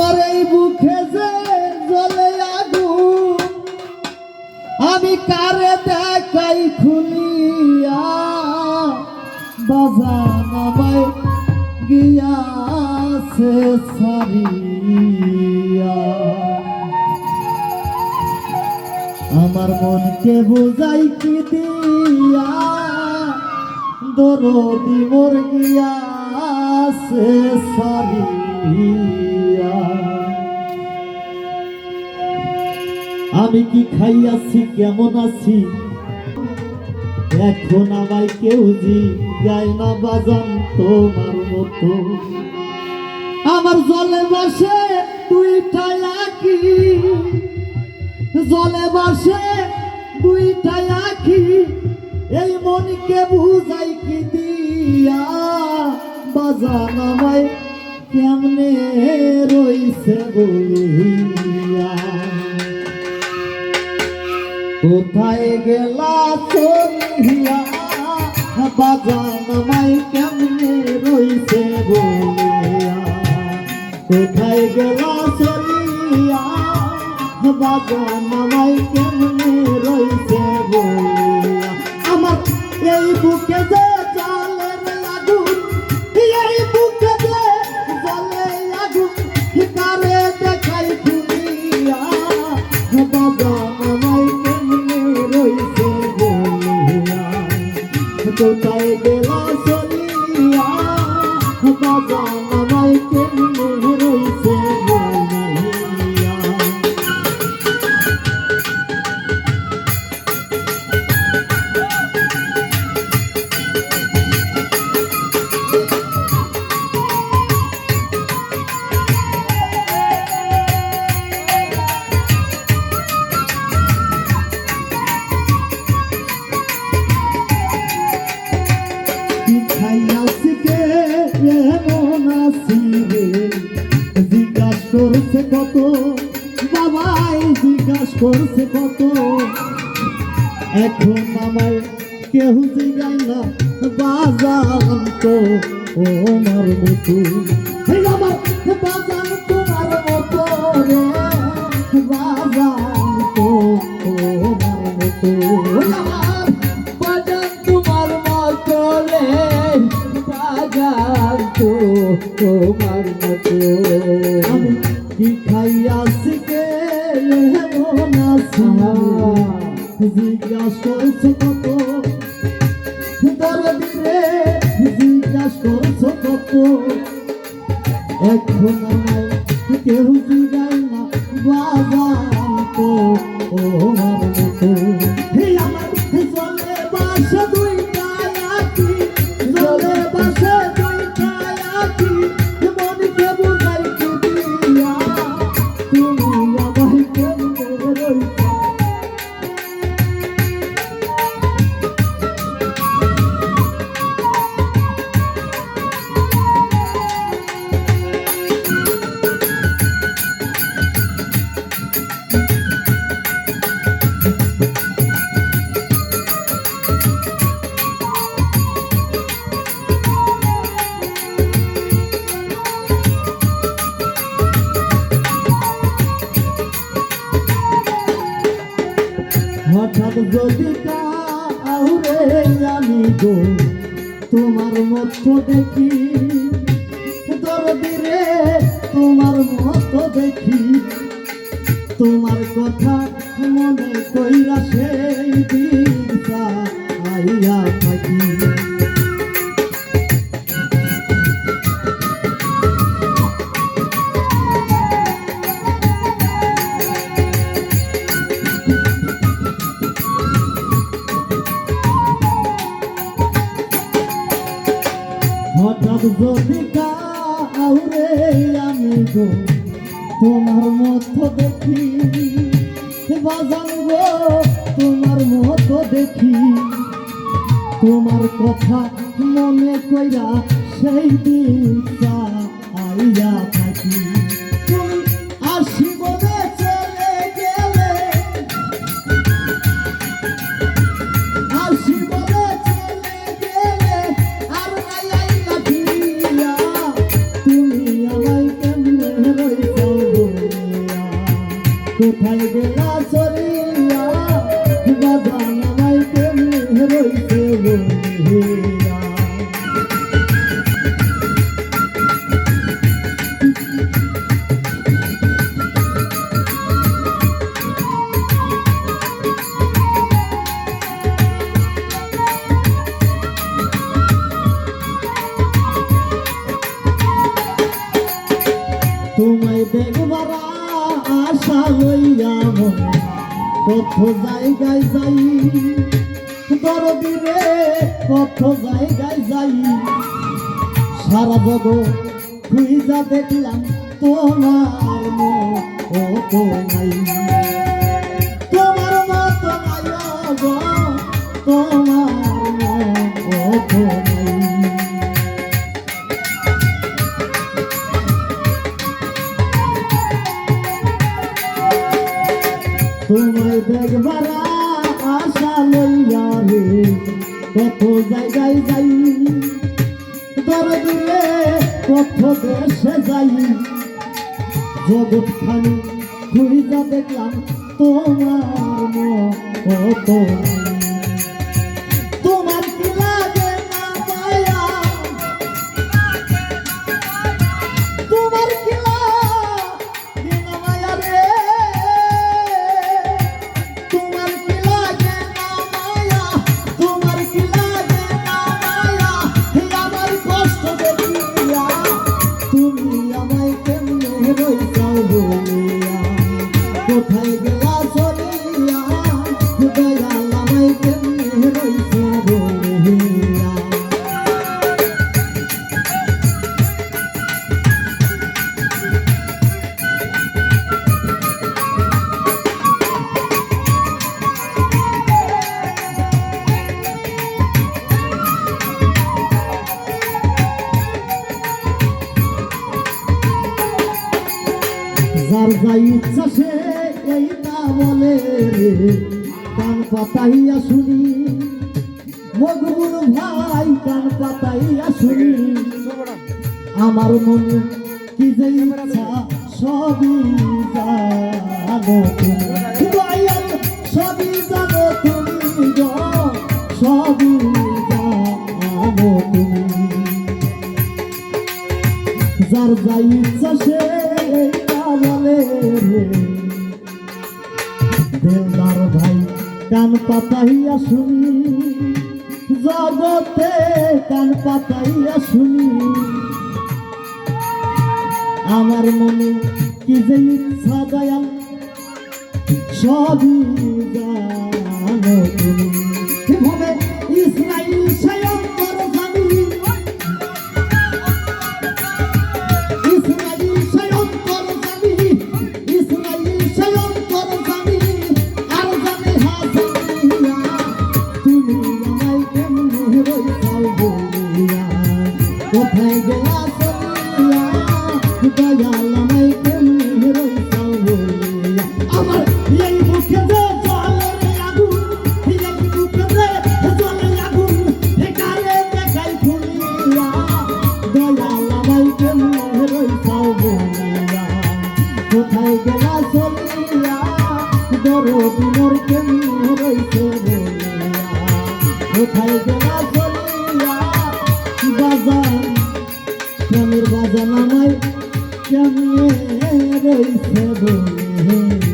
আমার এই বুকে যে জ্বলে আগুন আমি কারে দেখাই খুলিয়া বাজান আমায় গিয়াছে সারিয়া আমার মনকে বুঝাই কি দিয়া দরদি মোর গিয়াছে সারিয়া আমি কি খাইয়াছি কেমন আছি এখন আমায় কেউ জিগায় না বাজান তোমার মতো আমার জলে বসে দুইটা আঁখি জলে বসে দুইটা আঁখি এই মনকে বুঝাই কি দিয়া বাজান আমায় কেমনে রইছে বলিয়া কোথায় গেলা চলিয়া বাজান আমায় কেমনে রইছে বলিয়া কোথায় গেলা চলিয়া বাজান আমায় কেমনে রইছে বলিয়া আমার এই বুকে যে জলের আগুন এই বুকে যে জলের আগুন কারে দেখাই খুলিয়া বাজান আমায় কেমনে রইছে বলিয়া কোথায় গেলা চলিয়া বাজান আমায় কেমনে রইছে বলিয়া করছে কত বাবাই জিজ্ঞাসা করছে কত এখন আমায় কেউ জিগায় না বাজান তো আমার মতো আমার বাজান তোমার মতো রে বাজান তো আমার মতো আমার বাজান তোমার মতো রে বাজান তো তোমার মতো আমি কি খাইয়াছি কে এমন আছি জিজ্ঞাসা করছো কত দরদি রে জিজ্ঞাসা করছো কত এখন আমায় কেউ জিগায় না বাজান তো আমার মতো আমার জলে বাসা দুইটা আঁখি জলে বাসা দুইটা আঁখি মনকে বুঝাই কি দিয়া তুমি আমায় কেমনে রইছো হঠাৎ যদি কাউরে আমি গো তোমার মতো দেখি দরদি রে তোমার মতো দেখি তোমার কথা মনে কইরা সেই দিনটা আইয়া থাকি হঠাৎ যদি কাউরে আমি গো তোমার মতো দেখি বাজান গো তোমার মতো দেখি তোমার কথা মনে কইরা সেই দিনটা আইয়া থাকি তুমি আসিব চলে গেলে আসিব চলে গেলে আর নাই আইলা ফিরিয়া তুমি আমায় কেমনে রইছো কোথায় গেলা চলিয়া বাজান আমায় কেমনে রইছে বলিয়া তোমায় দেখবার আশা লইয়া মনে কত জায়গায় যাই দরদিরে কত জায়গায় যাই সারা জগৎ খুঁজা দেখলাম তোমার মতো নাই তোমার মতো নাই গো তোমার মতো নাই তোমায় দেখবার আশা লইয়া রে কত জায়গায় যাই দরদিরে কত দেশে যাই জগৎখানি খুঁজা দেখলাম তোমার মতো তোমার কি লাগে না মায়া তোমার কি লাগে না মায়া রে তোমার কি লাগে না মায়া তোমার কি লাগে না মায়া আমার কষ্ট দেখিয়া তুমি আমায় কেমনে রইছাও বলিয়া কোথায় গেলা চলিয়া দয়াল আমায় কেমনে রইছে বলিয়া যার যাই ইচ্ছা সে এইটা বলে রে কান পাতাইয়া শুনি মকবুল ভাই কান পাতাইয়া শুনি আমার মনে কি যে ইচ্ছা সবই জানো তুমি দয়াল সবই জানো তুমি গো সবই জানো তুমি যার যাই ইচ্ছা সে বলে রে দেলদার ভাই কান পাতাইয়া শুনি জগতে কান পাতাইয়া শুনি আমার মনে কি যে ইচ্ছা দয়াল সবই জানো তুমি কিভাবে ইসরাইল সয়ন্তর জানি কোথায় গেলা চলিয়া দয়াল আমায় কেমনে রইছাও বলিয়া আমার এই বুকে যে জলের আগুন এই বুকে যে জলের আগুন একারে দেখাই খুলিয়া দয়াল আমায় কেমনে রইছাও বলিয়া কোথায় গেলা চলিয়া দরদি মোর কেমনে রইছে বলিয়া কোথায় গেলা চলিয়া বাজান প্রেমের বাজান আমায় কেমনে রইছে বলে